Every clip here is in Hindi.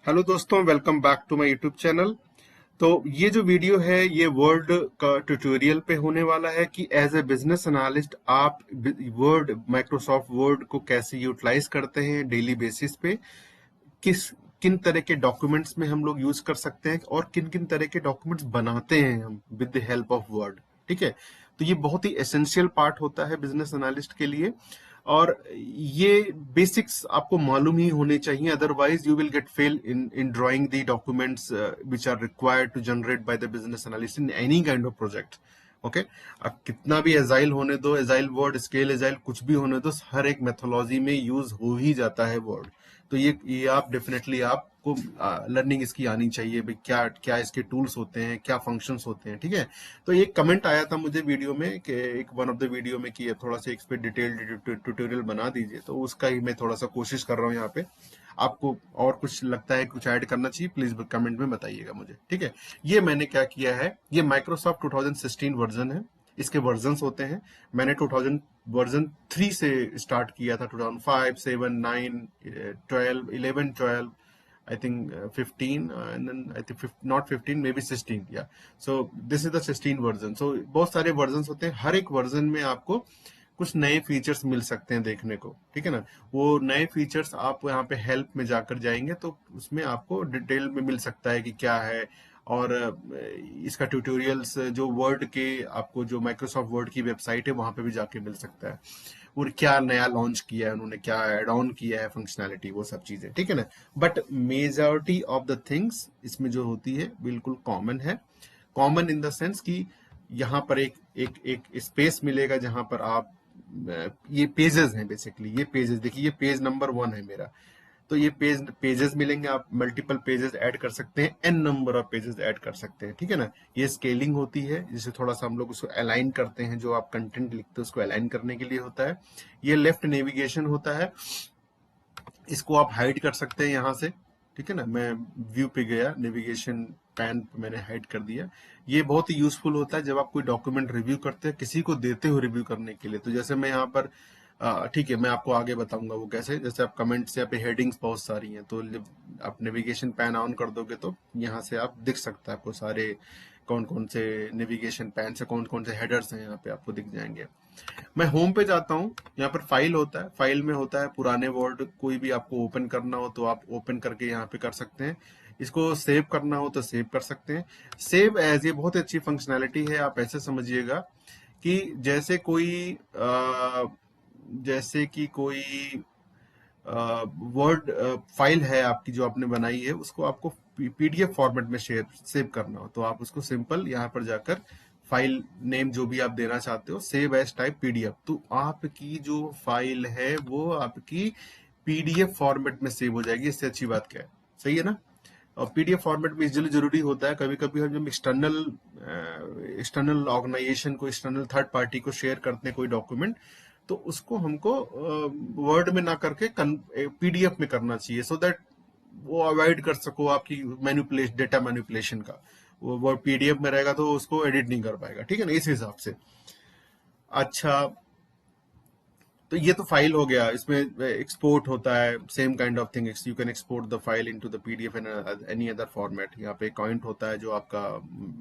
हेलो दोस्तों, welcome back to my YouTube channel. तो ये जो वीडियो है ये वर्ड का ट्यूटोरियल पे होने वाला है कि एज ए बिजनेस एनालिस्ट आप वर्ड माइक्रोसॉफ्ट वर्ड को कैसे यूटिलाइज करते हैं डेली बेसिस पे, किस किन तरह के डॉक्यूमेंट्स में हम लोग यूज कर सकते हैं और किन किन तरह के डॉक्यूमेंट्स बनाते हैं हम with the help of word. ठीक है, तो ये बहुत ही एसेंशियल पार्ट होता है बिजनेस एनालिस्ट के लिए और ये बेसिक्स आपको मालूम ही होने चाहिए, otherwise you will get fail in drawing the documents which are required to generate by the business analyst in any kind of project. Okay, अब कितना भी एजाइल होने दो, एजाइल वर्ड, स्केल एजाइल, कुछ भी होने दो, हर एक मेथोलॉजी में यूज हो ही जाता है वर्ड। तो ये आप डेफिनेटली आपको लर्निंग इसकी आनी चाहिए भाई, क्या क्या इसके टूल्स होते हैं, क्या फंक्शंस होते हैं। ठीक है, तो एक कमेंट आया था मुझे वीडियो में कि एक वन ऑफ द वीडियो में कि थोड़ा सा इस पे डिटेल्ड ट्यूटोरियल बना दीजिए, तो उसका ही मैं थोड़ा सा कोशिश कर रहा हूँ यहाँ पे। आपको और कुछ लगता है, कुछ ऐड करना चाहिए, प्लीज कमेंट में बताइएगा मुझे। ठीक है, ये मैंने क्या किया है, ये माइक्रोसॉफ्ट 2016 वर्जन है, इसके वर्जन्स होते हैं। मैंने 2000 वर्जन 3 से स्टार्ट किया था, 2005, 7, 9, 12, 11, 12, I think 15, and then I think not 15, maybe 16, yeah. So this is the 16 version. So बहुत सारे वर्जन्स होते हैं, हर एक वर्जन में आपको कुछ नए फीचर्स मिल सकते हैं देखने को। ठीक है ना, वो नए फीचर्स आप यहाँ पे हेल्प में जाकर जाएंगे तो उसमें आपको डिटेल में मिल सकता है कि क्या है। और इसका ट्यूटोरियल्स जो वर्ड के, आपको जो माइक्रोसॉफ्ट वर्ड की वेबसाइट है वहां पे भी जाके मिल सकता है, और क्या नया लॉन्च किया है उन्होंने, क्या एड ऑन किया है फंक्शनैलिटी, वो सब चीजें। ठीक है ना, but majority of the things इसमें जो होती है बिल्कुल कॉमन है। कॉमन इन द सेंस कि यहाँ पर एक एक एक स्पेस मिलेगा जहां पर आप ये पेजेस हैं बेसिकली, ये पेजेस देखिए, ये पेज नंबर 1 है मेरा। तो ये पेजेस मिलेंगे, आप मल्टीपल पेजेस ऐड कर सकते हैं, N number of pages add कर सकते हैं। ठीक है ना, ये स्केलिंग होती है, जिसे थोड़ा सा हम लोग उसको अलाइन करते हैं, जो आप कंटेंट लिखते हैं उसको अलाइन करने के लिए होता है। ये लेफ्ट नेविगेशन होता है, इसको आप हाइड कर सकते हैं यहाँ से। ठीक है ना, मैं व्यू पे गया, नेविगेशन पैन पे मैंने हाइड कर दिया। ये बहुत ही यूजफुल होता है जब आप कोई डॉक्यूमेंट रिव्यू करते हैं, किसी को देते हो रिव्यू करने के लिए। तो जैसे मैं यहाँ पर ठीक है, मैं आपको आगे बताऊंगा वो कैसे। जैसे आप कमेंट्स या पे हेडिंग्स बहुत सारी हैं, तो जब आप नेविगेशन पैन ऑन कर दोगे तो यहाँ से आप दिख सकता है आपको सारे कौन कौन से नेविगेशन पैन से कौन कौन से हेडर्स हैं, यहाँ पे आपको दिख जाएंगे। मैं होम पे जाता हूँ, यहाँ पर फाइल होता है, फाइल में होता है पुराने वर्ड, कोई भी आपको ओपन करना हो तो आप ओपन करके यहाँ पे कर सकते हैं। इसको सेव करना हो तो सेव कर सकते हैं। सेव एज, ये बहुत अच्छी फंक्शनैलिटी है। आप ऐसे समझिएगा कि जैसे कोई जैसे कि कोई वर्ड फाइल है आपकी जो आपने बनाई है, उसको आपको पीडीएफ फॉर्मेट में शेयर सेव करना हो तो आप उसको सिंपल यहाँ पर जाकर फाइल नेम जो भी आप देना चाहते हो, सेव एज टाइप पीडीएफ, तो आपकी जो फाइल है वो आपकी पीडीएफ फॉर्मेट में सेव हो जाएगी। इससे अच्छी बात क्या है, सही है ना। और पीडीएफ फॉर्मेट में इसलिए जरूरी होता है, कभी कभी हम जब एक्सटर्नल ऑर्गेनाइजेशन को, एक्सटर्नल थर्ड पार्टी को शेयर करते हैं कोई डॉक्यूमेंट, तो उसको हमको वर्ड में ना करके पीडीएफ में करना चाहिए, सो दैट वो अवॉइड कर सको आपकी मैनिपुलेशन, डेटा मैनिपुलेशन का। वो वर्ड पीडीएफ में रहेगा तो उसको एडिट नहीं कर पाएगा। ठीक है ना, इस हिसाब से। अच्छा, तो ये तो फाइल हो गया, इसमें एक्सपोर्ट होता है, same kind of thing, you can export the file into the PDF and any other format. यहाँ पे अकाउंट होता है, जो आपका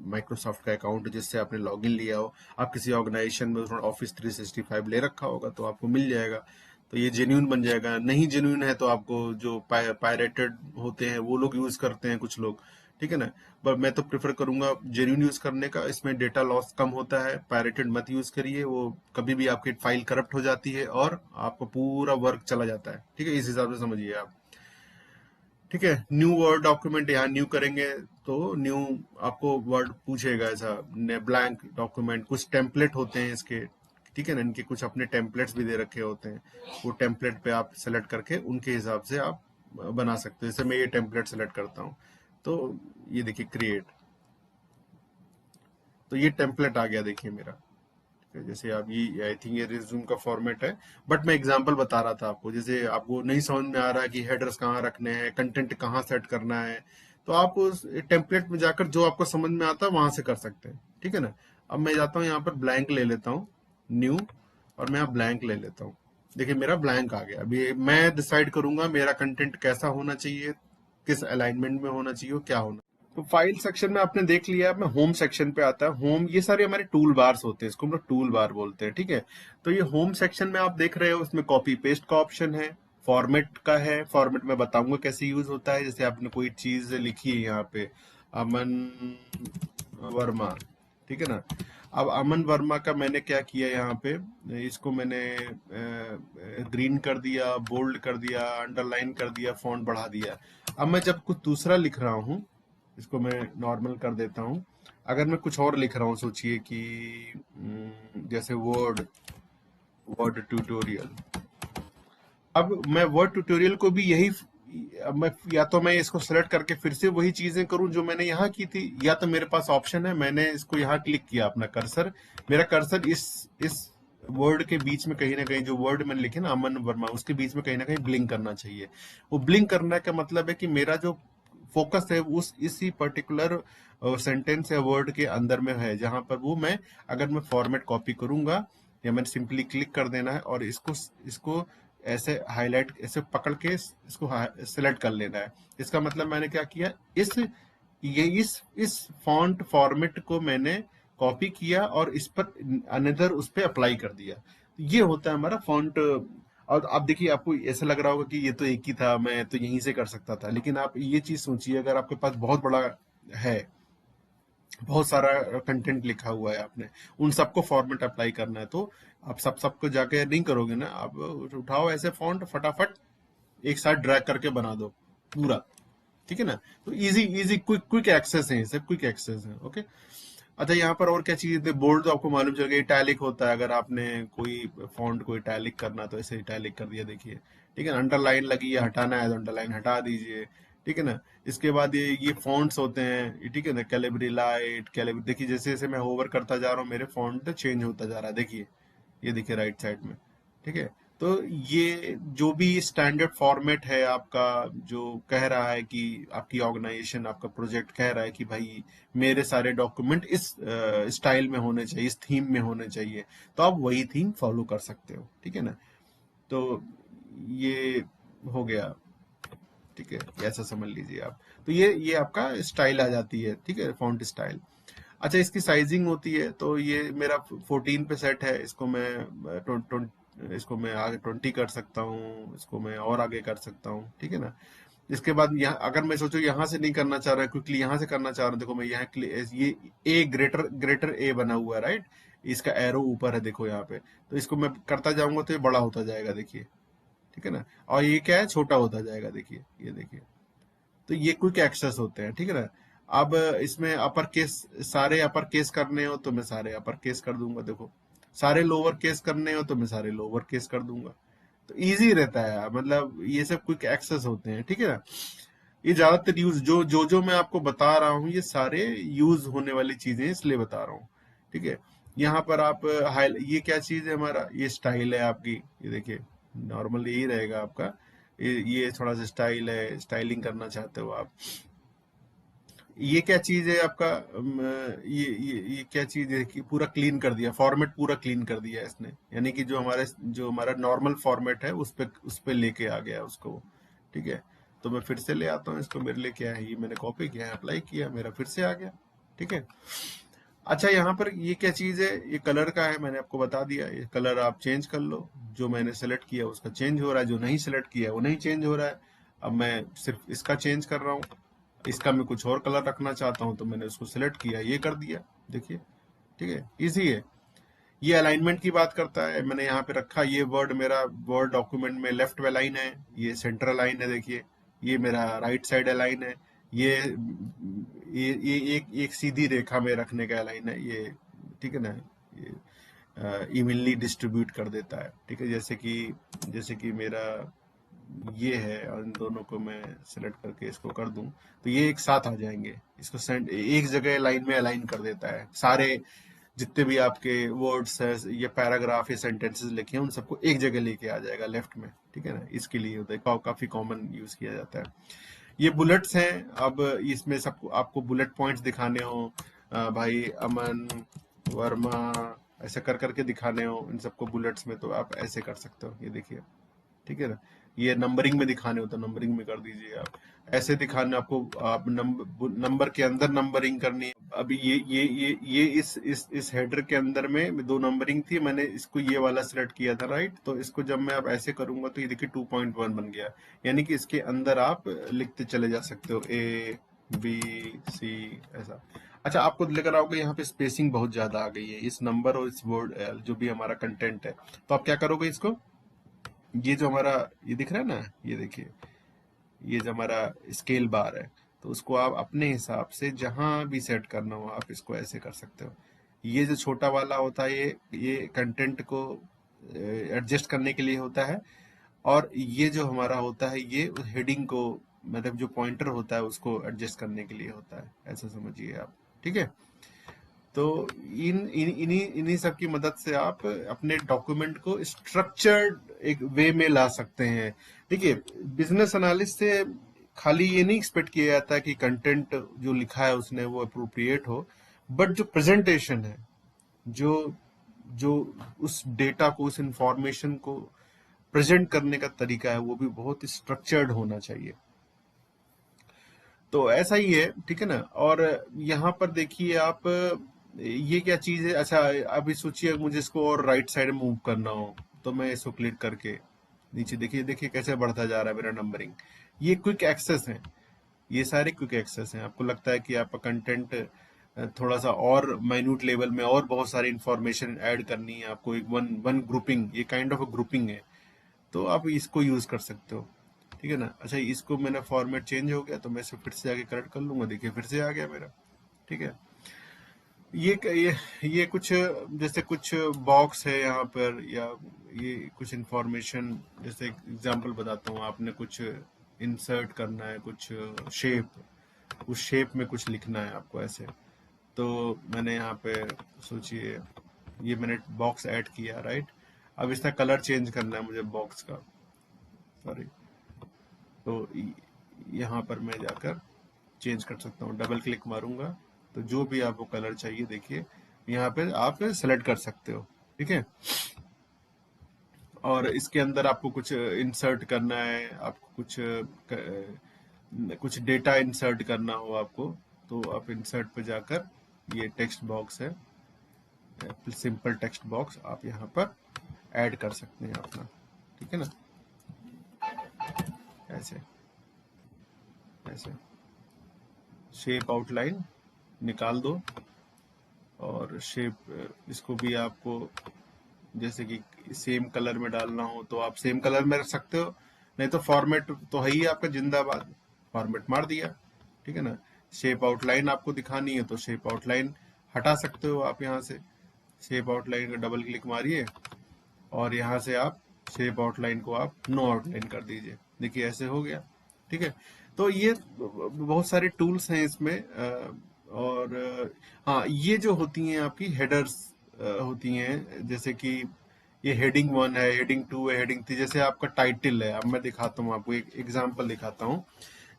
माइक्रोसॉफ्ट का अकाउंट जिससे आपने लॉगिन लिया हो, आप किसी ऑर्गेनाइजेशन में ऑफिस 365 ले रखा होगा तो आपको मिल जाएगा, तो ये जेन्यून बन जाएगा। नहीं जेन्यून है तो आपको जो पायरेटेड होते हैं वो लोग यूज करते हैं कुछ लोग। ठीक है ना, पर मैं तो प्रेफर करूंगा जेन्यून यूज करने का, इसमें डेटा लॉस कम होता है। पायरेटेड मत यूज करिए, वो कभी भी आपकी फाइल करप्ट हो जाती है और आपका पूरा वर्क चला जाता है। ठीक है, इस हिसाब से समझिए आप। ठीक है, न्यू वर्ड डॉक्यूमेंट, यहाँ न्यू करेंगे तो न्यू आपको वर्ड पूछेगा ऐसा, ब्लैंक डॉक्यूमेंट। कुछ टेम्पलेट होते हैं इसके, ठीक है ना, इनके कुछ अपने टेम्पलेट्स भी दे रखे होते हैं, वो टेम्पलेट पे आप सेलेक्ट करके उनके हिसाब से आप बना सकते हो। जैसे मैं ये टेम्पलेट सेलेक्ट करता हूँ तो ये देखिए क्रिएट, तो ये टेम्पलेट आ गया देखिए मेरा। जैसे आप ये, आई थिंक ये रिज्यूम का फॉर्मेट है, बट मैं एग्जांपल बता रहा था आपको। जैसे आपको नहीं समझ में आ रहा है कि हेडर्स कहाँ रखने हैं, कंटेंट कहाँ सेट करना है, तो आप उस टेम्पलेट में जाकर जो आपको समझ में आता है वहां से कर सकते हैं। ठीक है ना, अब मैं जाता हूँ यहाँ पर ब्लैंक ले लेता हूँ, न्यू, और मैं यहाँ ब्लैंक ले लेता हूँ। देखिए मेरा ब्लैंक आ गया। अभी मैं डिसाइड करूंगा मेरा कंटेंट कैसा होना चाहिए, किस अलाइनमेंट में होना चाहिए, क्या होना। तो फाइल सेक्शन में आपने देख लिया, मैं होम सेक्शन पे आता है। होम, ये सारे हमारे टूल बार्स होते हैं, इसको हम लोग टूल बार बोलते हैं, ठीक है। तो ये होम सेक्शन में आप देख रहे हो, उसमें कॉपी पेस्ट का ऑप्शन है, फॉर्मेट का है। फॉर्मेट में बताऊंगा कैसे यूज होता है। जैसे आपने कोई चीज लिखी है यहाँ पे, अमन वर्मा, ठीक है ना। अब अमन वर्मा का मैंने क्या किया यहाँ पे, इसको मैंने ग्रीन कर दिया, बोल्ड कर दिया, अंडरलाइन कर दिया, फॉन्ट बढ़ा दिया। अब मैं जब कुछ दूसरा लिख रहा हूँ, इसको मैं नॉर्मल कर देता हूँ। अगर मैं कुछ और लिख रहा हूँ, सोचिए कि जैसे वर्ड वर्ड ट्यूटोरियल। अब मैं वर्ड ट्यूटोरियल को भी यही, अब मैं या तो मैं इसको सेलेक्ट करके फिर से वही चीजें करूं जो मैंने यहाँ की थी, या तो मेरे पास ऑप्शन है, मैंने इसको यहाँ क्लिक किया, अपना कर्सर, मेरा कर्सर इस वर्ड के बीच में कहीं ना कहीं, जो वर्ड मैंने लिखे ना अमन वर्मा, उसके बीच में कहीं ना कहीं ब्लिंक करना चाहिए। वो ब्लिंक करने का मतलब है कि मेरा जो फोकस है उस इसी पर्टिकुलर सेंटेंस या वर्ड के अंदर में है, जहां पर वो मैं, अगर मैं फॉर्मेट कॉपी करूंगा, या मैंने सिंपली क्लिक कर देना है और इसको इसको ऐसे हाईलाइट, ऐसे पकड़ के इसको सिलेक्ट कर लेना है। इसका मतलब मैंने क्या किया, इस फॉन्ट फॉर्मेट को मैंने कॉपी किया और इस पर अनदर उस पर अप्लाई कर दिया। ये होता है हमारा फॉन्ट। और आप देखिए, आपको ऐसा लग रहा होगा कि ये तो एक ही था, मैं तो यहीं से कर सकता था, लेकिन आप ये चीज सोचिए, अगर आपके पास बहुत बड़ा है, बहुत सारा कंटेंट लिखा हुआ है आपने, उन सबको फॉर्मेट अप्लाई करना है, तो आप सबको जाके नहीं करोगे ना, आप उठाओ ऐसे फॉन्ट, फटाफट एक साथ ड्रैग करके बना दो पूरा, ठीक है ना। तो easy easy quick quick access है, ये सब क्विक एक्सेस है, ओके। अच्छा, यहाँ पर और क्या चीज है, बोल्ड तो आपको मालूम चल गया, इटैलिक होता है, अगर आपने कोई फॉन्ट को इटैलिक करना तो ऐसे इटैलिक कर दिया, देखिए, ठीक है ना। अंडरलाइन लगी है, हटाना है तो अंडरलाइन हटा दीजिए, ठीक है ना। इसके बाद ये फॉन्ट्स होते हैं, ठीक है ना, कैलिब्री लाइट, कैलिब्री, देखिए जैसे जैसे मैं होवर करता जा रहा हूँ, मेरे फॉन्ट चेंज होता जा रहा है, देखिए, ये देखिए राइट साइड में, ठीक है। तो ये जो भी स्टैंडर्ड फॉर्मेट है आपका, जो कह रहा है कि आपकी ऑर्गेनाइजेशन, आपका प्रोजेक्ट कह रहा है कि भाई मेरे सारे डॉक्यूमेंट इस स्टाइल में होने चाहिए, इस थीम में होने चाहिए, तो आप वही थीम फॉलो कर सकते हो, ठीक है ना। तो ये हो गया, ठीक है, ऐसा समझ लीजिए आप। तो ये आपका स्टाइल आ जाती है, ठीक है, फॉन्ट स्टाइल। अच्छा, इसकी साइजिंग होती है, तो ये मेरा 14 पे सेट है, इसको मैं इसको मैं आगे 20 कर सकता हूँ, इसको मैं और आगे कर सकता हूँ, ठीक है ना। इसके बाद यहाँ, अगर मैं सोचो यहाँ से नहीं करना चाह रहा, क्विकली यहाँ से करना चाह रहा हूँ, देखो मैं यहाँ ये ए ग्रेटर ग्रेटर ए बना हुआ है, राइट, इसका एरो ऊपर है, देखो यहाँ पे, तो इसको मैं करता जाऊंगा तो ये बड़ा होता जाएगा, देखिए, ठीक है ना। और ये क्या है, छोटा होता जाएगा, देखिए, ये देखिए। तो ये क्विक एक्सेस होते हैं, ठीक है ना। अब इसमें अपर केस, सारे अपर केस करने हो तो मैं सारे अपर केस कर दूंगा, देखो, सारे लोअर केस करने हो तो मैं सारे लोअर केस कर दूंगा। तो इजी रहता है, मतलब ये सब क्विक एक्सेस होते हैं, ठीक है ना। ये ज्यादातर यूज, जो मैं आपको बता रहा हूँ, ये सारे यूज होने वाली चीजें हैं, इसलिए बता रहा हूँ, ठीक है। यहाँ पर आप हाई, ये क्या चीज है, हमारा ये स्टाइल है आपकी, ये देखिए, नॉर्मल यही रहेगा आपका। ये थोड़ा सा स्टाइल है, स्टाइलिंग करना चाहते हो आप। ये क्या चीज है आपका, ये क्या चीज है कि पूरा क्लीन कर दिया, फॉर्मेट पूरा क्लीन कर दिया इसने, यानी कि जो हमारा नॉर्मल फॉर्मेट है उस पे लेके आ गया उसको, ठीक है। तो मैं फिर से ले आता हूँ इसको, मेरे लिए क्या है, ये मैंने कॉपी किया है, अप्लाई किया, मेरा फिर से आ गया, ठीक है। अच्छा, यहाँ पर ये क्या चीज है, ये कलर का है, मैंने आपको बता दिया, ये कलर आप चेंज कर लो, जो मैंने सेलेक्ट किया उसका चेंज हो रहा है, जो नहीं सेलेक्ट किया वो नहीं चेंज हो रहा है। अब मैं सिर्फ इसका चेंज कर रहा हूँ, इसका मैं कुछ और कलर रखना चाहता हूँ, तो मैंने उसको सिलेक्ट किया, ये कर दिया, देखिए, ठीक है, इजी है। ये अलाइनमेंट की बात करता है, मैंने यहाँ पे रखा, ये वर्ड मेरा वर्ड डॉक्यूमेंट में लेफ्ट में लाइन है, ये सेंटर अलाइन है, देखिए, ये मेरा राइट साइड अलाइन है, ये ये एक सीधी रेखा में रखने का अलाइन है ये, ठीक है ना। ये इवनली डिस्ट्रीब्यूट कर देता है, ठीक है, जैसे कि मेरा ये है, और इन दोनों को मैं सेलेक्ट करके इसको कर दूं, तो ये एक साथ आ जाएंगे, इसको सेंड एक जगह लाइन में अलाइन कर देता है, सारे जितने भी आपके वर्ड्स है, ये पैराग्राफ या सेंटेंसेस लिखे हैं, उन सबको एक जगह लेके आ जाएगा लेफ्ट में, ठीक है ना। इसके लिए होता है, काफी कॉमन यूज किया जाता है। ये बुलेट्स हैं, अब इसमें सबको आपको बुलेट पॉइंट्स दिखाने हो, भाई अमन वर्मा, ऐसे कर करके दिखाने हो इन सबको बुलेट्स में, तो आप ऐसे कर सकते हो, ये देखिए, ठीक है ना। ये नंबरिंग में दिखाने होता है, नंबरिंग में कर दीजिए आप। ऐसे दिखाने आपको, आप नंबर के अंदर नंबरिंग करनी है। अभी ये इस हेडर के अंदर में दो नंबरिंग थी, मैंने इसको ये वाला सिलेक्ट किया था, राइट। तो इसको जब मैं अब ऐसे करूंगा तो ये देखिए 2.1 बन गया, यानी कि इसके अंदर आप लिखते चले जा सकते हो ए बी सी ऐसा। अच्छा, आपको लेकर आओगे यहाँ पे स्पेसिंग बहुत ज्यादा आ गई है इस नंबर और इस वर्ड जो भी हमारा कंटेंट है। तो आप क्या करोगे, इसको ये जो हमारा ये दिख रहा है ना, ये देखिए ये जो हमारा स्केल बार है, तो उसको आप अपने हिसाब से जहां भी सेट करना हो आप इसको ऐसे कर सकते हो। ये जो छोटा वाला होता है ये कंटेंट को एडजस्ट करने के लिए होता है, और ये जो हमारा होता है ये हेडिंग को, मतलब जो पॉइंटर होता है उसको एडजस्ट करने के लिए होता है, ऐसा समझिए आप। ठीक है। तो इन्हीं सब की मदद से आप अपने डॉक्यूमेंट को स्ट्रक्चर्ड एक वे में ला सकते हैं। देखिए, बिजनेस एनालिस्ट से खाली ये नहीं एक्सपेक्ट किया जाता है कि कंटेंट जो लिखा है उसने वो अप्रोप्रिएट हो, बट जो प्रेजेंटेशन है, जो जो उस डेटा को, उस इंफॉर्मेशन को प्रेजेंट करने का तरीका है, वो भी बहुत स्ट्रक्चर्ड होना चाहिए। तो ऐसा ही है, ठीक है ना। और यहाँ पर देखिए आप, ये क्या चीज है। अच्छा, अभी सोचिए मुझे इसको और राइट साइड मूव करना हो, तो मैं इसको क्लिक करके नीचे देखिए, देखिए कैसे बढ़ता जा रहा है मेरा नंबरिंग। ये क्विक एक्सेस है, ये सारे क्विक एक्सेस हैं। आपको लगता है कि आपका कंटेंट थोड़ा सा और माइन्यूट लेवल में और बहुत सारी इंफॉर्मेशन ऐड करनी है आपको, एक वन वन ग्रुपिंग, ये काइंड ऑफ ग्रुपिंग है, तो आप इसको यूज कर सकते हो। ठीक है ना। अच्छा, इसको मैंने फॉर्मेट चेंज हो गया तो मैं इसे फिर से जाके करेक्ट कर लूंगा, देखिए फिर से आ गया मेरा। ठीक है। ये कुछ, जैसे कुछ बॉक्स है यहाँ पर, या ये कुछ इंफॉर्मेशन, जैसे एग्जांपल बताता हूँ। आपने कुछ इंसर्ट करना है, कुछ शेप, उस शेप में कुछ लिखना है आपको ऐसे। तो मैंने यहाँ पे, सोचिए ये मैंने बॉक्स ऐड किया, राइट। अब इसका कलर चेंज करना है मुझे बॉक्स का, सॉरी। तो यहाँ पर मैं जाकर चेंज कर सकता हूँ, डबल क्लिक मारूंगा तो जो भी आपको कलर चाहिए देखिए यहाँ पे आप सेलेक्ट कर सकते हो। ठीक है। और इसके अंदर आपको कुछ इंसर्ट करना है, आपको कुछ डेटा इंसर्ट करना हो आपको, तो आप इंसर्ट पे जाकर, ये टेक्स्ट बॉक्स है, सिंपल टेक्स्ट बॉक्स, आप यहाँ पर ऐड कर सकते हैं अपना। ठीक है ना, ऐसे ऐसे शेप आउटलाइन निकाल दो, और शेप इसको भी आपको जैसे कि सेम कलर में डालना हो तो आप सेम कलर में रख सकते हो, नहीं तो फॉर्मेट तो है ही आपका जिंदाबाद, फॉर्मेट मार दिया। ठीक है ना। शेप आउटलाइन आपको दिखानी है तो शेप आउटलाइन हटा सकते हो आप यहाँ से, शेप आउटलाइन का डबल क्लिक मारिए और यहाँ से आप शेप आउटलाइन को आप नो आउटलाइन कर दीजिए, देखिए ऐसे हो गया। ठीक है। तो ये बहुत सारे टूल्स हैं इसमें। और हाँ, ये जो होती हैं आपकी हेडर्स होती हैं, जैसे कि ये हेडिंग 1 है, हेडिंग 2 है, हेडिंग 3, जैसे आपका टाइटल है। अब मैं दिखाता हूँ आपको, एक एग्जांपल दिखाता हूँ।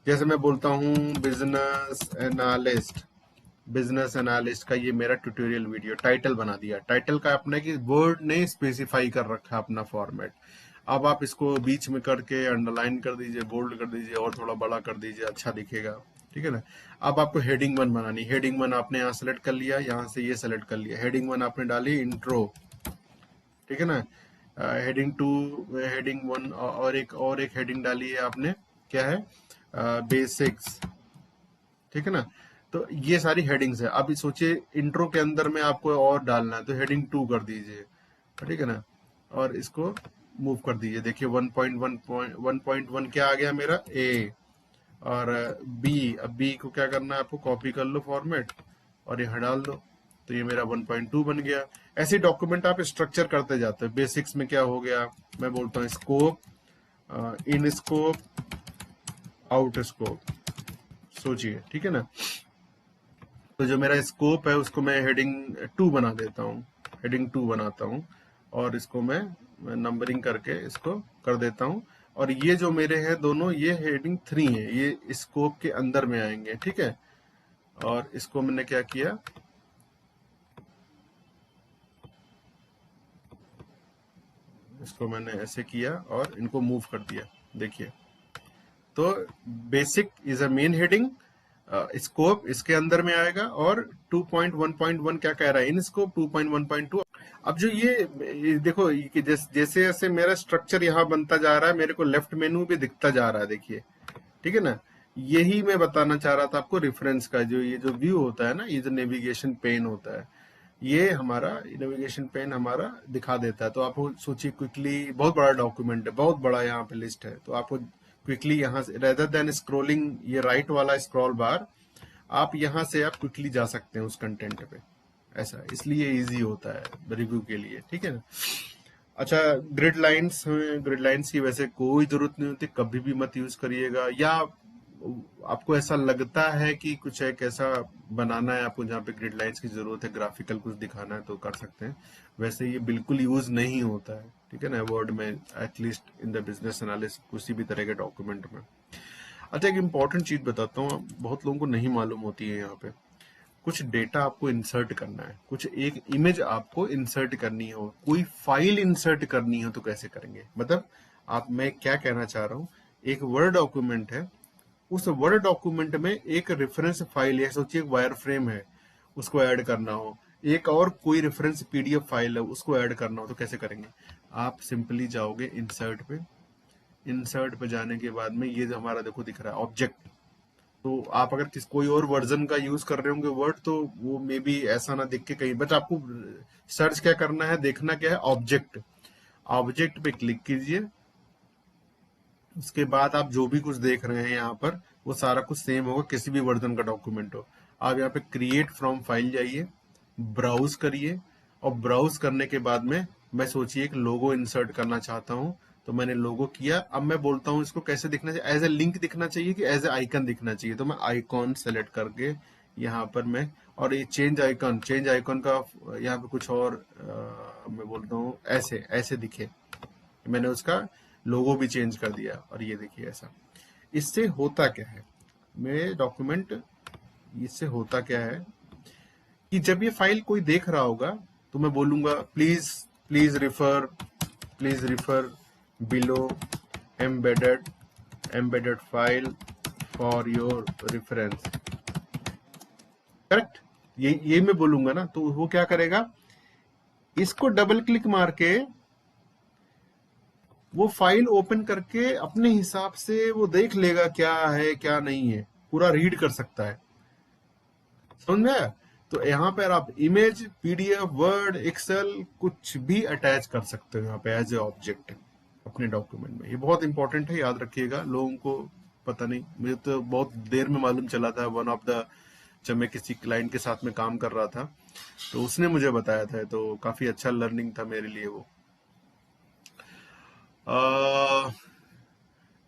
जैसे मैं बोलता हूँ बिजनेस एनालिस्ट का ये मेरा ट्यूटोरियल वीडियो, टाइटल बना दिया। टाइटल का अपने कि वर्ड ने स्पेसिफाई कर रखा अपना फॉर्मेट। अब आप इसको बीच में करके अंडरलाइन कर दीजिए, बोल्ड कर दीजिए और थोड़ा बड़ा कर दीजिए, अच्छा दिखेगा। ठीक है ना। अब आपको हेडिंग 1 बनानी, हेडिंग 1 आपने यहाँ सेलेक्ट कर लिया, यहाँ से ये सेलेक्ट कर लिया, हेडिंग 1 आपने डाली इंट्रो। ठीक है ना। हेडिंग 2, हेडिंग 1 और एक हेडिंग डाली है आपने, क्या है, बेसिक्स। ठीक है ना। तो ये सारी हेडिंग्स है। अब सोचिए इंट्रो के अंदर में आपको और डालना है तो हेडिंग 2 कर दीजिए। ठीक है ना। और इसको मूव कर दीजिए, देखिए 1.1 क्या आ गया मेरा, ए। और बी, अब बी को क्या करना है आपको, कॉपी कर लो फॉर्मेट और यहाँ डाल दो, तो ये मेरा 1.2 बन गया। ऐसे डॉक्यूमेंट आप स्ट्रक्चर करते जाते हैं। बेसिक्स में क्या हो गया, मैं बोलता हूँ scope, in scope, out scope, सोचिए। ठीक है ना। तो जो मेरा स्कोप है उसको मैं हेडिंग 2 बना देता हूँ, हेडिंग 2 बनाता हूँ, और इसको मैं नंबरिंग करके इसको कर देता हूँ। और ये जो मेरे हैं दोनों, ये हेडिंग 3 है, ये स्कोप के अंदर में आएंगे। ठीक है। और इसको मैंने क्या किया, इसको मैंने ऐसे किया और इनको मूव कर दिया। देखिए, तो basic is a main heading, scope इसके अंदर में आएगा, और 2.1.1 क्या कह रहा है, इन स्कोप 2.1.2। अब जो ये देखो कि जैसे जैसे मेरा स्ट्रक्चर यहाँ बनता जा रहा है, मेरे को लेफ्ट मेनू भी दिखता जा रहा है, देखिए, ठीक है ना। यही मैं बताना चाह रहा था आपको, रेफरेंस का जो ये जो व्यू होता है ना, ये जो नेविगेशन पेन होता है, ये हमारा नेविगेशन पेन हमारा दिखा देता है। तो आप सोचिए क्विकली, बहुत बड़ा डॉक्यूमेंट है, बहुत बड़ा यहाँ पे लिस्ट है, तो आपको क्विकली यहाँ से, रेदर देन स्क्रोलिंग ये राइट वाला स्क्रॉल बार, आप यहाँ से आप क्विकली जा सकते हैं उस कंटेंट पे, ऐसा, इसलिए इजी होता है रिव्यू के लिए, ठीक है ना। अच्छा, ग्रिड लाइंस की वैसे कोई जरूरत नहीं होती, कभी भी मत यूज करिएगा, या आपको ऐसा लगता है कि कुछ एक ऐसा बनाना है आपको जहाँ पे ग्रिड लाइंस की जरूरत है, ग्राफिकल कुछ दिखाना है, तो कर सकते हैं। वैसे ये बिल्कुल यूज नहीं होता है, ठीक है ना, वर्ड में, at least in the business analysis किसी भी तरह के डॉक्यूमेंट में। अच्छा, एक इंपॉर्टेंट चीज बताता हूँ, बहुत लोगों को नहीं मालूम होती है। यहाँ पे कुछ डेटा आपको इंसर्ट करना है, कुछ एक इमेज आपको इंसर्ट करनी हो, कोई फाइल इंसर्ट करनी हो, तो कैसे करेंगे, मतलब आप, मैं क्या कहना चाह रहा हूँ, एक वर्ड डॉक्यूमेंट है, उस वर्ड डॉक्यूमेंट में एक रेफरेंस फाइल है, सोचिए एक वायर फ्रेम है, उसको ऐड करना हो, एक और कोई रेफरेंस पीडीएफ फाइल है, उसको ऐड करना हो, तो कैसे करेंगे। आप सिंपली जाओगे इंसर्ट पे, इंसर्ट पे जाने के बाद में ये जो हमारा देखो दिख रहा है ऑब्जेक्ट, तो आप अगर कोई और वर्जन का यूज कर रहे होंगे वर्ड, तो वो मे बी ऐसा ना दिख के कहीं, बट आपको सर्च क्या करना है, देखना क्या है, ऑब्जेक्ट। ऑब्जेक्ट पे क्लिक कीजिए, उसके बाद आप जो भी कुछ देख रहे हैं यहाँ पर, वो सारा कुछ सेम होगा, किसी भी वर्जन का डॉक्यूमेंट हो। आप यहाँ पे क्रिएट फ्रॉम फाइल जाइए, ब्राउज करिए, और ब्राउज करने के बाद में मैं सोचिए एक लोगो इंसर्ट करना चाहता हूँ, तो मैंने लोगो किया। अब मैं बोलता हूँ इसको कैसे दिखना चाहिए, एज ए लिंक दिखना चाहिए कि एज ए आइकन दिखना चाहिए, तो मैं आइकॉन सेलेक्ट करके यहाँ पर मैं, और ये चेंज आइकॉन का यहाँ पे कुछ और मैं बोलता हूँ ऐसे ऐसे दिखे, मैंने उसका लोगो भी चेंज कर दिया, और ये देखिए ऐसा। इससे होता क्या है, मैं डॉक्यूमेंट, इससे होता क्या है कि जब ये फाइल कोई देख रहा होगा, तो मैं बोलूंगा please please refer below embedded file for your reference, correct, ये मैं बोलूंगा ना, तो वो क्या करेगा, इसको डबल क्लिक मार के वो फाइल ओपन करके अपने हिसाब से वो देख लेगा क्या है क्या नहीं है, पूरा रीड कर सकता है, समझ में आया। तो यहाँ पर आप इमेज, पीडीएफ, वर्ड, एक्सेल, कुछ भी अटैच कर सकते हो यहाँ पे एज ए ऑब्जेक्ट अपने डॉक्यूमेंट में। ये बहुत इंपॉर्टेंट है, याद रखिएगा। लोगों को पता नहीं, मुझे तो बहुत देर में मालूम चला था, वन ऑफ द, जब मैं किसी क्लाइंट के साथ में काम कर रहा था, तो उसने मुझे बताया था, तो काफी अच्छा लर्निंग था मेरे लिए वो।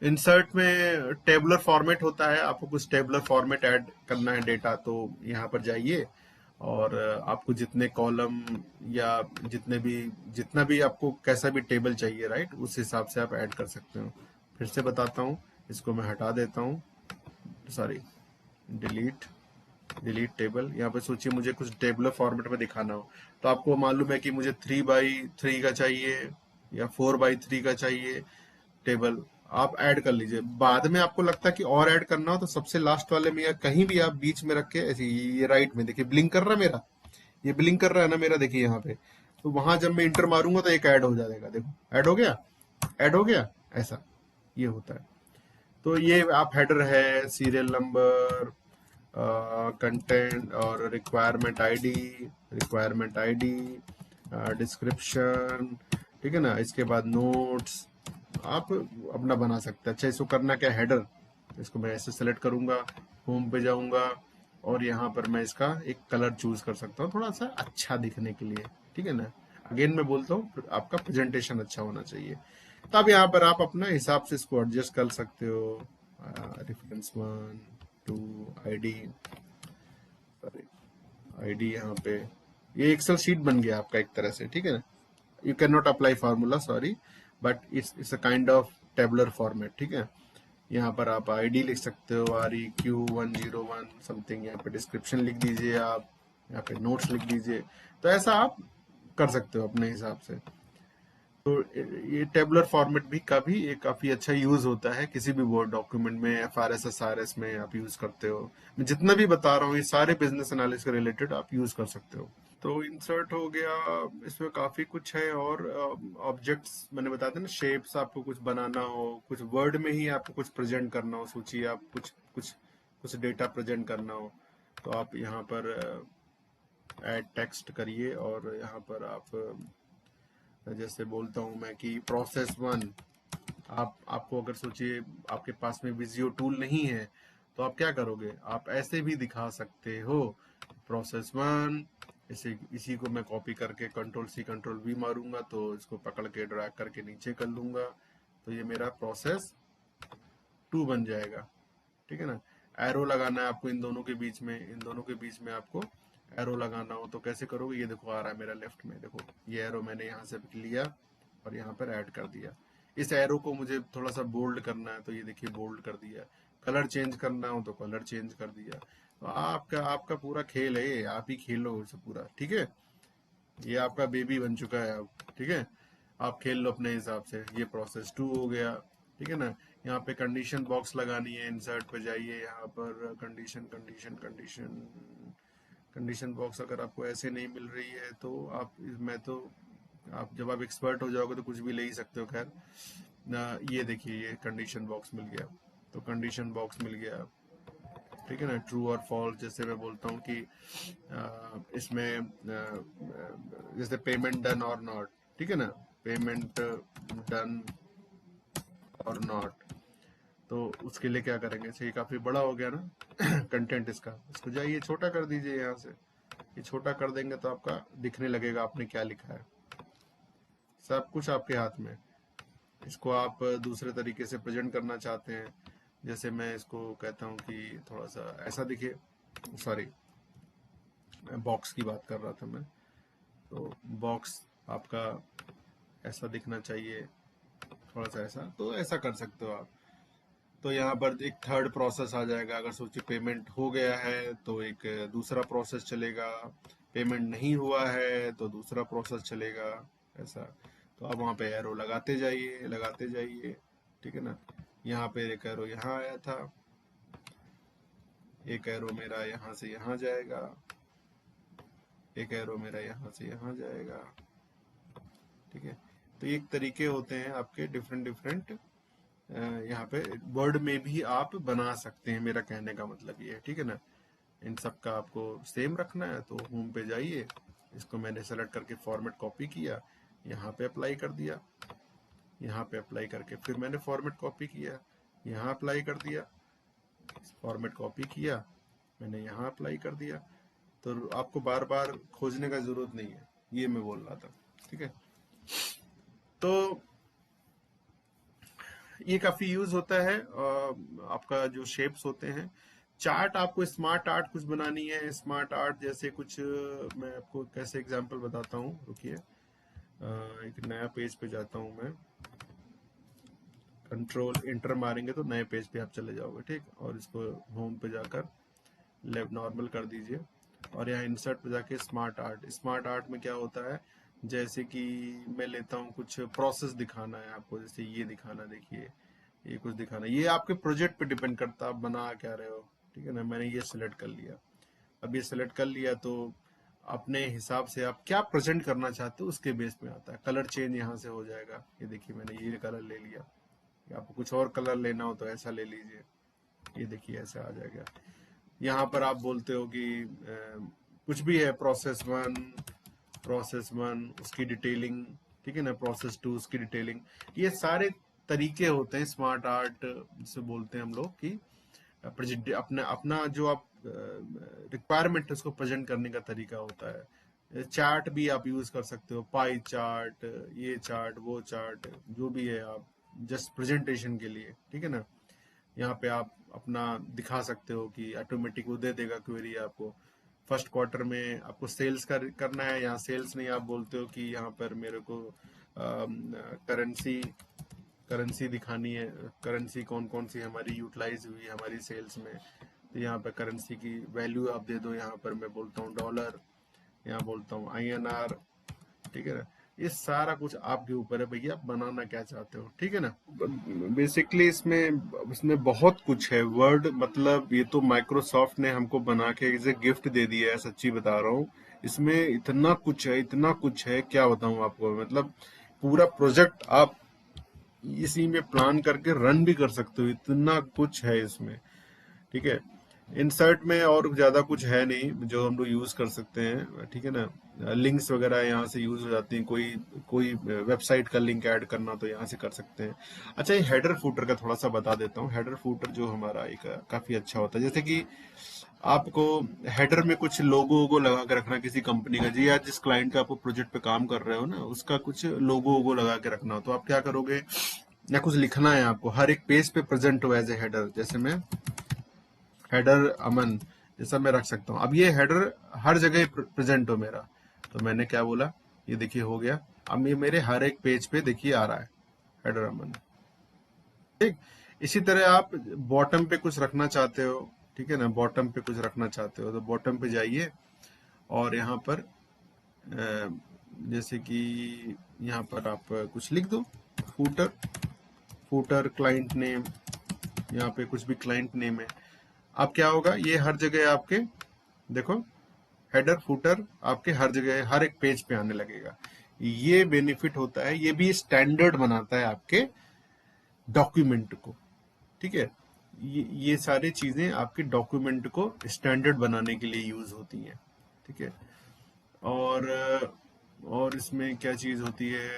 इंसर्ट में टेबुलर फॉर्मेट होता है, आपको कुछ टेबुलर फॉर्मेट ऐड करना है डेटा, तो यहाँ पर जाइए, और आपको जितने कॉलम या जितना भी आपको कैसा भी टेबल चाहिए, राइट, उस हिसाब से आप ऐड कर सकते हो। फिर से बताता हूँ, इसको मैं हटा देता हूँ, सॉरी, डिलीट डिलीट टेबल। यहाँ पे सोचिए मुझे कुछ टेबुलर फॉर्मेट में दिखाना हो, तो आपको मालूम है कि मुझे 3x3 का चाहिए या 4x3 का चाहिए टेबल, आप ऐड कर लीजिए। बाद में आपको लगता है कि और ऐड करना हो, तो सबसे लास्ट वाले में या कहीं भी आप बीच में रख के ऐसे, ये राइट में देखिए ब्लिंक कर रहा है मेरा, ये ब्लिंक कर रहा है ना मेरा, देखिए यहाँ पे, तो वहां जब मैं इंटर मारूंगा तो एक ऐड हो जाएगा, देखो ऐड हो गया, ऐड हो गया, ऐसा ये होता है। तो ये आप हेडर है, सीरियल नंबर, कंटेंट और रिक्वायरमेंट आईडी, डिस्क्रिप्शन, ठीक है ना, इसके बाद नोट्स आप अपना बना सकते हैं। अच्छा, इसको करना क्या, हेडर, इसको मैं ऐसे सेलेक्ट करूंगा, होम पे जाऊंगा, और यहाँ पर मैं इसका एक कलर चूज कर सकता हूँ थोड़ा सा अच्छा दिखने के लिए, ठीक है ना। अगेन मैं बोलता हूँ, आपका प्रेजेंटेशन अच्छा होना चाहिए। तब यहाँ पर आप अपना हिसाब से इसको एडजस्ट कर सकते हो। रेफरेंस 1 2 आईडी, सॉरी, आईडी, यहाँ पे ये एक्सेल शीट बन गया आपका एक तरह से, ठीक है ना। You can not apply formula, sorry, but it's a kind of tabular format, ठीक है। यहाँ पर आप आईडी लिख सकते हो, REQ101 समथिंग, यहाँ पे डिस्क्रिप्शन लिख दीजिए आप, यहाँ पे नोट्स लिख दीजिए, तो ऐसा आप कर सकते हो अपने हिसाब से। तो ये टेबुलर फॉर्मेट भी का भी एक काफी अच्छा यूज होता है किसी भी वर्ड डॉक्यूमेंट में, एफआरएस एसआरएस में आप यूज करते हो। मैं जितना भी बता रहा हूँ ये सारे बिजनेस एनालिसिस के रिलेटेड आप यूज कर सकते हो। तो इंसर्ट हो गया, इसमें काफी कुछ है। और ऑब्जेक्ट्स मैंने बताया था ना, शेप्स आपको कुछ बनाना हो, कुछ वर्ड में ही आपको कुछ प्रेजेंट करना हो, सोचिए आप कुछ कुछ कुछ डेटा प्रेजेंट करना हो, तो आप यहाँ पर ऐड टेक्स्ट करिए और यहाँ पर आप जैसे बोलता हूँ मैं कि प्रोसेस वन। आपको अगर सोचिए आपके पास में विजियो टूल नहीं है तो आप क्या करोगे, आप ऐसे भी दिखा सकते हो, प्रोसेस वन। इसी को मैं कॉपी करके कंट्रोल सी कंट्रोल वी मारूंगा तो इसको पकड़ के ड्रैग करके नीचे कर लूंगा, तो ये मेरा प्रोसेस टू बन जाएगा। ठीक है ना। एरो लगाना है आपको इन दोनों के बीच में, इन दोनों के बीच में आपको एरो लगाना हो तो कैसे करोगे, ये देखो आ रहा है मेरा लेफ्ट में, देखो ये एरो मैंने यहाँ से लिया और यहाँ पर ऐड कर दिया। इस एरो को मुझे थोड़ा सा बोल्ड करना है तो ये देखिए बोल्ड कर दिया। कलर चेंज करना हो तो कलर चेंज कर दिया। तो आपका आपका पूरा खेल है ये, आप ही खेलो इसे पूरा। ठीक है, ये आपका बेबी बन चुका है अब। ठीक है, आप खेल लो अपने हिसाब से। ये प्रोसेस टू हो गया। ठीक है ना। यहाँ पे कंडीशन बॉक्स लगानी है, इंसर्ट पे जाइए, यहाँ पर condition condition condition condition box अगर आपको ऐसे नहीं मिल रही है तो मैं तो आप जब आप एक्सपर्ट हो जाओगे तो कुछ भी ले ही सकते हो। खैर ना, ये देखिए ये कंडीशन बॉक्स मिल गया, तो कंडीशन बॉक्स मिल गया। ठीक है ना, ट्रू और फॉल्स। जैसे मैं बोलता हूँ कि इसमें जैसे पेमेंट डन और नॉट। ठीक है ना, पेमेंट डन और नॉट, तो उसके लिए क्या करेंगे, ये काफी बड़ा हो गया ना कंटेंट इसका, इसको जाइए छोटा कर दीजिए यहाँ से। ये छोटा कर देंगे तो आपका दिखने लगेगा आपने क्या लिखा है, सब कुछ आपके हाथ में। इसको आप दूसरे तरीके से प्रेजेंट करना चाहते हैं, जैसे मैं इसको कहता हूँ कि थोड़ा सा ऐसा दिखे, सॉरी बॉक्स की बात कर रहा था मैं, तो बॉक्स आपका ऐसा दिखना चाहिए, थोड़ा सा ऐसा, तो ऐसा कर सकते हो आप। तो यहाँ पर एक थर्ड प्रोसेस आ जाएगा। अगर सोचिए पेमेंट हो गया है तो एक दूसरा प्रोसेस चलेगा, पेमेंट नहीं हुआ है तो दूसरा प्रोसेस चलेगा, ऐसा। तो आप वहाँ पे एरो लगाते जाइए लगाते जाइए। ठीक है ना, यहाँ पे एक एरो यहाँ आया था, एक एरो मेरा यहाँ से यहाँ जाएगा, एक एरो मेरा यहाँ से यहाँ जाएगा। ठीक है, तो एक तरीके होते हैं आपके डिफरेंट डिफरेंट। यहाँ पे वर्ड में भी आप बना सकते हैं, मेरा कहने का मतलब ये है। ठीक है ना, इन सब का आपको सेम रखना है तो होम पे जाइए, इसको मैंने सेलेक्ट करके फॉर्मेट कॉपी किया, यहाँ पे अप्लाई कर दिया, यहाँ पे अप्लाई करके फिर मैंने फॉर्मेट कॉपी किया, यहाँ अप्लाई कर दिया, फॉर्मेट कॉपी किया, मैंने यहाँ अप्लाई कर दिया। तो आपको बार बार खोजने का जरूरत नहीं है, ये मैं बोल रहा था। ठीक है, तो ये काफी यूज होता है। आपका जो शेप्स होते हैं, चार्ट, आपको स्मार्ट आर्ट कुछ बनानी है, स्मार्ट आर्ट जैसे कुछ मैं आपको कैसे एग्जांपल बताता हूँ, रुकिए। एक नया पेज पे जाता हूँ मैं, कंट्रोल इंटर मारेंगे तो नए पेज पे आप चले जाओगे। ठीक, और इसको होम पे जाकर लेफ्ट नॉर्मल कर दीजिए और यहाँ इंसर्ट पे जाके स्मार्ट आर्ट। स्मार्ट आर्ट में क्या होता है, जैसे कि मैं लेता हूँ कुछ प्रोसेस दिखाना है आपको, जैसे ये दिखाना, देखिए ये कुछ दिखाना, ये आपके प्रोजेक्ट पे डिपेंड करता है आप बना क्या रहे हो। ठीक है ना, मैंने ये सिलेक्ट कर लिया। अब ये सिलेक्ट कर लिया तो अपने हिसाब से आप क्या प्रेजेंट करना चाहते हो उसके बेस में आता है। कलर चेंज यहाँ से हो जाएगा, ये देखिए मैंने ये कलर ले लिया, आपको कुछ और कलर लेना हो तो ऐसा ले लीजिए, ये देखिए ऐसे आ जाएगा। यहाँ पर आप बोलते हो कि कुछ भी है, प्रोसेस वन उसकी डिटेलिंग। ठीक है ना, प्रोसेस टू उसकी डिटेलिंग। ये सारे तरीके होते हैं स्मार्ट आर्ट जिसे बोलते हैं हम लोग कि अपना अपना जो आप रिक्वायरमेंट है उसको प्रेजेंट करने का तरीका होता है। चार्ट भी आप यूज कर सकते हो, पाई चार्ट, ये चार्ट, वो चार्ट, जो भी है आप जस्ट प्रेजेंटेशन के लिए। ठीक है ना, यहाँ पे आप अपना दिखा सकते हो कि ऑटोमेटिक वो दे देगा क्वेरी आपको। फर्स्ट क्वार्टर में आपको सेल्स करना है, यहाँ सेल्स नहीं, आप बोलते हो कि यहाँ पर मेरे को करेंसी करेंसी दिखानी है, करेंसी कौन कौन सी हमारी यूटिलाइज हुई हमारी सेल्स में, तो यहाँ पे करेंसी की वैल्यू आप दे दो। यहाँ पर मैं बोलता हूँ डॉलर, यहाँ बोलता हूँ INR। ठीक है ना, ये सारा कुछ आपके ऊपर है भैया, आप बनाना क्या चाहते हो, ठीक है ना। बेसिकली इसमें इसमें बहुत कुछ है। वर्ड मतलब ये तो माइक्रोसॉफ्ट ने हमको बना के इसे गिफ्ट दे दिया है, सच्ची बता रहा हूँ। इसमें इतना कुछ है, इतना कुछ है, क्या बताऊं आपको। मतलब पूरा प्रोजेक्ट आप इसी में प्लान करके रन भी कर सकते हो, इतना कुछ है इसमें, ठीक है। इंसर्ट में और ज्यादा कुछ है नहीं जो हम लोग यूज कर सकते हैं, ठीक है ना। लिंक्स वगैरह यहाँ से यूज हो जाती हैं, कोई कोई वेबसाइट का लिंक ऐड करना तो यहाँ से कर सकते हैं। अच्छा, ये हेडर फूटर का थोड़ा सा बता देता हूँ। हेडर फूटर जो हमारा एक काफी अच्छा होता है, जैसे कि आपको हेडर में कुछ लोगो वोगो लगा के रखना किसी कंपनी का, जी या जिस क्लाइंट का आपको प्रोजेक्ट पे काम कर रहे हो ना, उसका कुछ लोगो वोगो लगा के रखना हो, तो आप क्या करोगे, या कुछ लिखना है आपको हर एक पेज पे प्रेजेंट हो एज ए हेडर। जैसे मैं हेडर अमन जैसा मैं रख सकता हूँ। अब ये हेडर हर जगह प्रेजेंट हो मेरा, तो मैंने क्या बोला, ये देखिए हो गया। अब ये मेरे हर एक पेज पे देखिए आ रहा है, हेडर अमन, ठीक। इसी तरह आप बॉटम पे कुछ रखना चाहते हो, ठीक है ना, बॉटम पे कुछ रखना चाहते हो तो बॉटम पे जाइए और यहाँ पर जैसे कि यहाँ पर आप कुछ लिख दो, फूटर, फूटर क्लाइंट नेम, यहाँ पे कुछ भी क्लाइंट नेम है। अब क्या होगा, ये हर जगह आपके देखो हेडर फुटर आपके हर जगह हर एक पेज पे आने लगेगा। ये बेनिफिट होता है, ये भी स्टैंडर्ड बनाता है आपके डॉक्यूमेंट को, ठीक है। ये सारी चीजें आपके डॉक्यूमेंट को स्टैंडर्ड बनाने के लिए यूज होती हैं, ठीक है। और और इसमें क्या चीज होती है,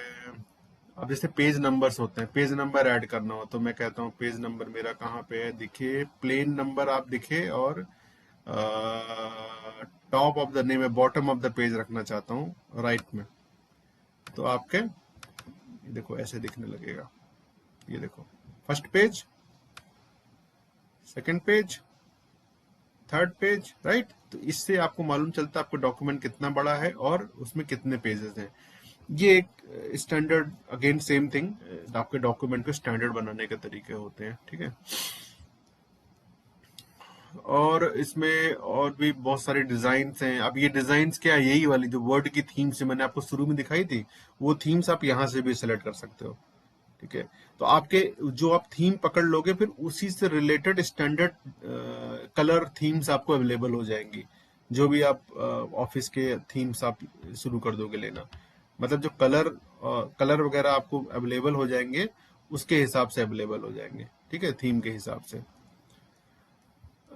अब जैसे पेज नंबर्स होते हैं, पेज नंबर ऐड करना हो तो मैं कहता हूँ पेज नंबर मेरा कहाँ पे है, दिखे प्लेन नंबर आप दिखे, और टॉप ऑफ द नेम है, बॉटम ऑफ द पेज रखना चाहता हूँ राइट में, तो आपके देखो ऐसे दिखने लगेगा। ये देखो first page, second page, third page, right. तो इससे आपको मालूम चलता है आपका डॉक्यूमेंट कितना बड़ा है और उसमें कितने पेजेस हैं। ये एक स्टैंडर्ड, अगेन सेम थिंग, आपके डॉक्यूमेंट को स्टैंडर्ड बनाने के तरीके होते हैं, ठीक है। और इसमें और भी बहुत सारे डिजाइन्स हैं। अब ये डिजाइन्स क्या है, यही वाली जो वर्ड की थीम्स मैंने आपको शुरू में दिखाई थी, वो थीम्स आप यहाँ से भी सिलेक्ट कर सकते हो, ठीक है। तो आपके जो आप थीम पकड़ लोगे फिर उसी से रिलेटेड स्टैंडर्ड कलर थीम्स आपको अवेलेबल हो जाएंगी। जो भी आप ऑफिस के थीम्स आप शुरू कर दोगे लेना, मतलब जो कलर वगैरह आपको अवेलेबल हो जाएंगे उसके हिसाब से अवेलेबल हो जाएंगे, ठीक है, थीम के हिसाब से।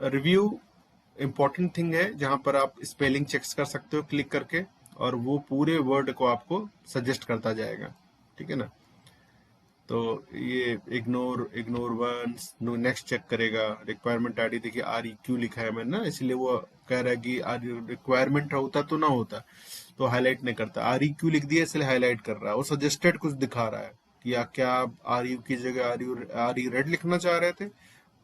रिव्यू इंपॉर्टेंट थिंग है, जहां पर आप स्पेलिंग चेक्स कर सकते हो क्लिक करके, और वो पूरे वर्ड को आपको सजेस्ट करता जाएगा, ठीक है ना। तो ये ignore ignore once, next check करेगा। रिक्वायरमेंट आईडी देखिए आर ई क्यू लिखा है मैंने ना, इसलिए वो कह रहा है कि आर रिक्वायरमेंट होता तो ना होता तो हाईलाइट नहीं करता, आर ई क्यू लिख दिया इसलिए हाईलाइट कर रहा है, वो सजेस्टेड कुछ दिखा रहा है कि क्या आप आर यू की जगह आर यू रेड लिखना चाह रहे थे,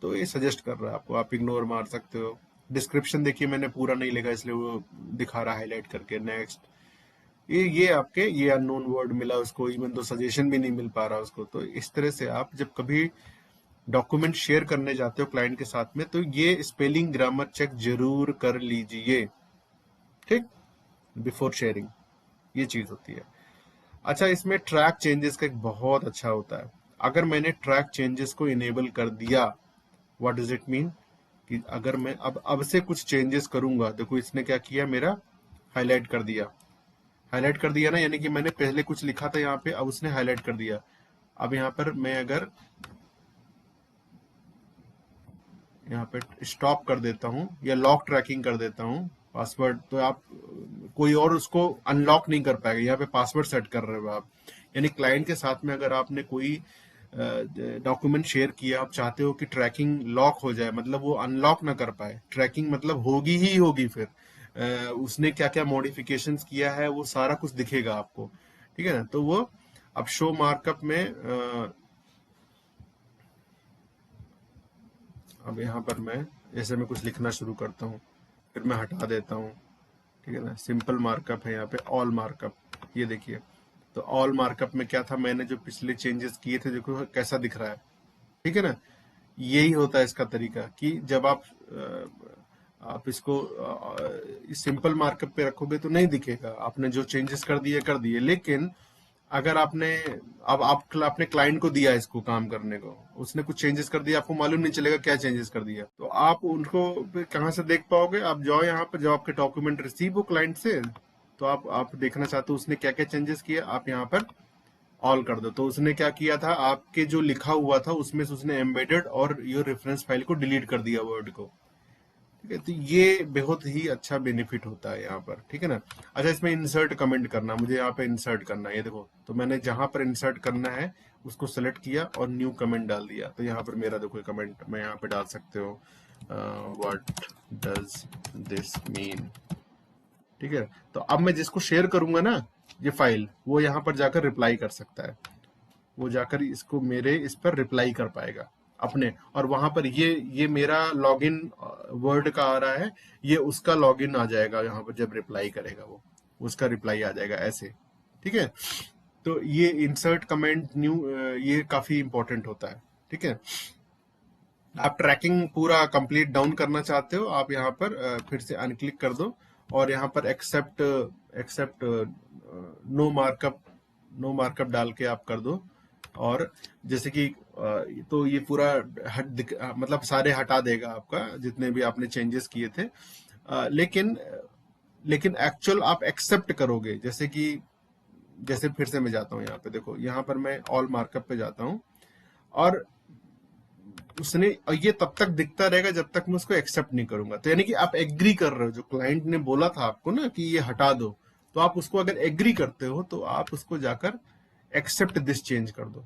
तो ये सजेस्ट कर रहा है आपको, आप इग्नोर मार सकते हो। डिस्क्रिप्शन देखिए मैंने पूरा नहीं लिखा इसलिए वो दिखा रहा है हाईलाइट करके, नेक्स्ट। ये आपके ये अननोन वर्ड मिला उसको, इवन तो सजेशन भी नहीं मिल पा रहा उसको। तो इस तरह से आप जब कभी डॉक्यूमेंट शेयर करने जाते हो क्लाइंट के साथ में, तो ये स्पेलिंग ग्रामर चेक जरूर कर लीजिए, ठीक, बिफोर शेयरिंग, ये चीज होती है। अच्छा, इसमें ट्रैक चेंजेस का एक बहुत अच्छा होता है। अगर मैंने ट्रैक चेंजेस को इनेबल कर दिया, व्हाट डज इट मीन, कि अगर मैं अब से कुछ चेंजेस करूंगा, देखो इसने क्या किया, मेरा हाईलाइट कर दिया, हाईलाइट कर दिया ना, यानी कि मैंने पहले कुछ लिखा था यहाँ पे, अब उसने हाईलाइट कर दिया। अब यहाँ पर मैं अगर यहाँ पे स्टॉप कर देता हूँ या लॉक ट्रैकिंग कर देता हूँ पासवर्ड, तो आप कोई और उसको अनलॉक नहीं कर पाएगा। यहाँ पे पासवर्ड सेट कर रहे हो आप, यानी क्लाइंट के साथ में अगर आपने कोई डॉक्यूमेंट शेयर किया, आप चाहते हो कि ट्रैकिंग लॉक हो जाए, मतलब वो अनलॉक ना कर पाए, ट्रैकिंग मतलब होगी ही होगी, फिर उसने क्या क्या मॉडिफिकेशंस किया है वो सारा कुछ दिखेगा आपको, ठीक है ना। तो वो अब शो मार्कअप में अब यहाँ पर मैं जैसे मैं कुछ लिखना शुरू करता हूँ, फिर मैं हटा देता हूँ, ठीक है ना। सिंपल मार्कअप है यहाँ पे, ऑल मार्कअप, ये देखिए। तो ऑल मार्कअप में क्या था, मैंने जो पिछले चेंजेस किए थे, देखो कैसा दिख रहा है, ठीक है ना। यही होता है इसका तरीका, कि जब आप आप इसको सिंपल मार्कअप पे रखोगे तो नहीं दिखेगा, आपने जो चेंजेस कर दिए। लेकिन अगर आपने अब आप अपने क्लाइंट को दिया इसको काम करने को, उसने कुछ चेंजेस कर दिया, आपको मालूम नहीं चलेगा क्या चेंजेस कर दिया, तो आप उनको फिर कहाँ से देख पाओगे? आप जाओ यहाँ पर, जो आपके डॉक्यूमेंट रिसीव हो क्लाइंट से, तो आप देखना चाहते हो उसने क्या क्या चेंजेस किए, आप यहाँ पर ऑल कर दो। तो उसने क्या किया था, आपके जो लिखा हुआ था उसमें से उसने एम्बेडेड और योर रेफरेंस फाइल को डिलीट कर दिया, वर्ड को। ठीक है, तो ये बहुत ही अच्छा बेनिफिट होता है यहाँ पर। ठीक है ना। अच्छा, इसमें इंसर्ट कमेंट करना, मुझे यहाँ पे इंसर्ट करना है, ये देखो, तो मैंने जहां पर इंसर्ट करना है उसको सेलेक्ट किया और न्यू कमेंट डाल दिया। तो यहाँ पर मेरा देखो कमेंट मैं यहाँ पे डाल सकते हो, व्हाट डज दिस मीन। ठीक है, तो अब मैं जिसको शेयर करूंगा ना ये फाइल, वो यहाँ पर जाकर रिप्लाई कर सकता है, वो जाकर इसको मेरे इस पर रिप्लाई कर पाएगा अपने, और वहां पर ये मेरा लॉगिन वर्ड का आ रहा है, ये उसका लॉगिन आ जाएगा यहाँ पर, जब रिप्लाई करेगा वो उसका रिप्लाई आ जाएगा ऐसे। ठीक है, तो ये इंसर्ट कमेंट न्यू ये काफी इंपॉर्टेंट होता है। ठीक है, आप ट्रैकिंग पूरा कंप्लीट डाउन करना चाहते हो, आप यहाँ पर फिर से अनक्लिक कर दो और यहाँ पर एक्सेप्ट एक्सेप्ट नो मार्कअप डाल के आप कर दो। और जैसे कि तो ये पूरा मतलब सारे हटा देगा आपका, जितने भी आपने चेंजेस किए थे। लेकिन लेकिन एक्चुअल आप एक्सेप्ट करोगे, जैसे फिर से मैं जाता हूँ यहाँ पे, देखो यहाँ पर मैं ऑल मार्कअप पे जाता हूँ, और और ये तब तक दिखता रहेगा जब तक मैं उसको एक्सेप्ट नहीं करूंगा। तो यानी कि आप एग्री कर रहे हो, जो क्लाइंट ने बोला था आपको ना कि ये हटा दो, तो आप उसको अगर एग्री करते हो तो आप उसको जाकर एक्सेप्ट दिस चेंज कर दो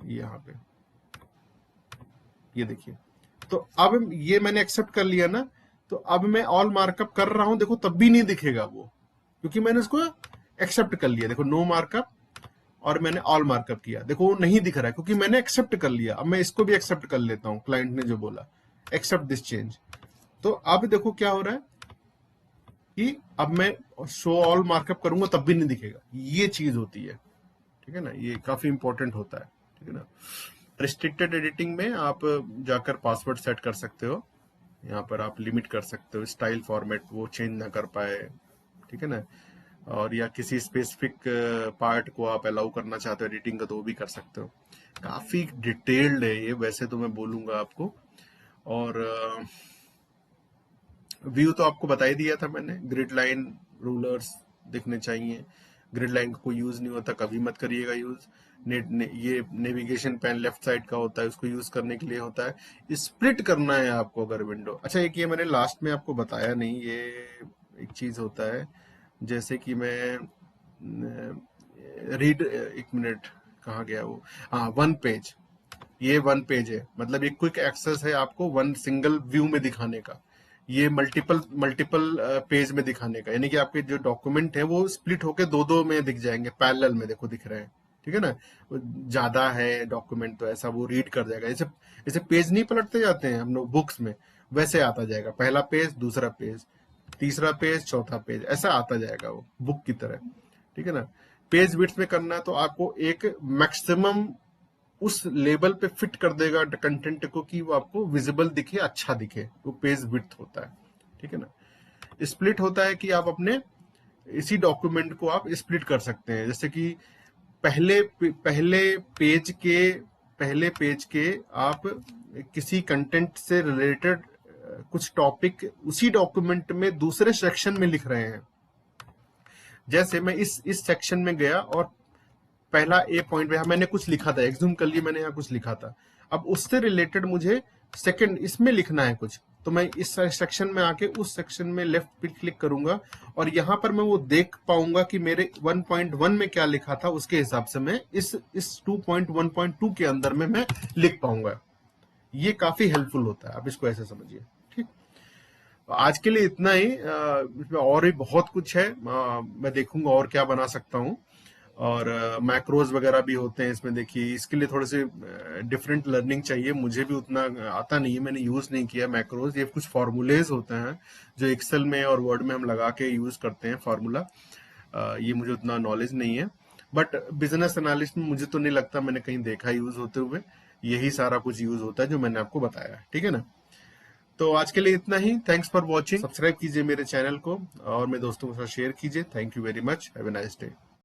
यहाँ पे, ये देखिए। तो अब ये मैंने एक्सेप्ट कर लिया ना, तो अब मैं ऑल मार्कअप कर रहा हूं, देखो तब भी नहीं दिखेगा वो, क्योंकि मैंने उसको एक्सेप्ट कर लिया। देखो नो मार्कअप और मैंने ऑल मार्कअप किया, देखो वो नहीं दिख रहा है क्योंकि मैंने एक्सेप्ट कर लिया। अब मैं इसको भी एक्सेप्ट कर लेता हूं, क्लाइंट ने जो बोला एक्सेप्ट दिस चेंज। तो अब देखो क्या हो रहा है कि अब मैं शो ऑल मार्कअप करूंगा तब भी नहीं दिखेगा, ये चीज होती है। ठीक है ना, ये काफी इंपॉर्टेंट होता है। ठीक है ना। रिस्ट्रिक्टेड एडिटिंग में आप जाकर पासवर्ड सेट कर सकते हो, यहाँ पर आप लिमिट कर सकते हो, स्टाइल फॉर्मेट वो चेंज ना कर पाए। ठीक है ना, और या किसी स्पेसिफिक पार्ट को आप अलाउ करना चाहते हो एडिटिंग का, तो वो भी कर सकते हो। काफी डिटेल्ड है ये, वैसे तो मैं बोलूंगा आपको। और व्यू तो आपको बता ही दिया था मैंने, ग्रिड लाइन रूलर्स दिखने चाहिए। ग्रिड लाइन का कोई यूज नहीं होता, कभी मत करिएगा यूज। ये नेविगेशन पैन लेफ्ट साइड का होता है, उसको यूज करने के लिए होता है। स्प्लिट करना है आपको अगर विंडो। अच्छा, एक ये मैंने लास्ट में आपको बताया नहीं, ये एक चीज होता है, जैसे कि मैं रीड, एक मिनट कहाँ गया वो, हाँ वन पेज, ये वन पेज है, मतलब ये क्विक एक्सेस है आपको वन सिंगल व्यू में दिखाने का, ये मल्टीपल मल्टीपल पेज में दिखाने का, यानी कि आपके जो डॉक्यूमेंट है वो स्प्लिट होके दो दो में दिख जाएंगे, पैरेलल में देखो दिख रहे हैं। ठीक है ना, ज्यादा है डॉक्यूमेंट तो ऐसा वो रीड कर जाएगा, जैसे जैसे पेज नहीं पलटते जाते हैं हम लोग बुक्स में, वैसे आता जाएगा, पहला पेज दूसरा पेज तीसरा पेज चौथा पेज, ऐसा आता जाएगा वो बुक की तरह। ठीक है ना। पेज विड्थ में करना है तो आपको एक मैक्सिमम उस लेवल पे फिट कर देगा कंटेंट को कि वो आपको विजिबल दिखे, अच्छा दिखे, वो पेज विड्थ होता है। ठीक है ना। स्प्लिट होता है कि आप अपने इसी डॉक्यूमेंट को आप स्प्लिट कर सकते हैं, जैसे कि पहले पहले पेज के पहले पेज के आप किसी कंटेंट से रिलेटेड कुछ टॉपिक उसी डॉक्यूमेंट में दूसरे सेक्शन में लिख रहे हैं। जैसे मैं इस सेक्शन में गया और पहला ए पॉइंट पे मैंने कुछ लिखा था, एक्सूम कर लिए मैंने यहाँ कुछ लिखा था, अब उससे रिलेटेड मुझे सेकंड इसमें लिखना है कुछ, तो मैं इस सेक्शन में आके उस सेक्शन में लेफ्ट पे क्लिक करूंगा और यहाँ पर मैं वो देख पाऊंगा कि मेरे 1.1 में क्या लिखा था, उसके हिसाब से मैं इस 2.1.2 के अंदर में मैं लिख पाऊंगा। ये काफी हेल्पफुल होता है, आप इसको ऐसे समझिए। ठीक, आज के लिए इतना ही। इसमें और भी बहुत कुछ है, मैं देखूंगा और क्या बना सकता हूँ। और मैक्रोज वगैरह भी होते हैं इसमें, देखिए इसके लिए थोड़े से डिफरेंट लर्निंग चाहिए, मुझे भी उतना आता नहीं है, मैंने यूज नहीं किया मैक्रोज। ये कुछ फार्मूलेज होते हैं जो एक्सेल में और वर्ड में हम लगा के यूज करते हैं फार्मूला, ये मुझे उतना नॉलेज नहीं है, बट बिजनेस एनालिस्ट में मुझे तो नहीं लगता मैंने कहीं देखा यूज होते हुए। यही सारा कुछ यूज होता है जो मैंने आपको बताया। ठीक है ना। तो आज के लिए इतना ही। Thanks for watching. सब्सक्राइब कीजिए मेरे चैनल को और मेरे दोस्तों के साथ शेयर कीजिए। Thank you very much. Have a nice day.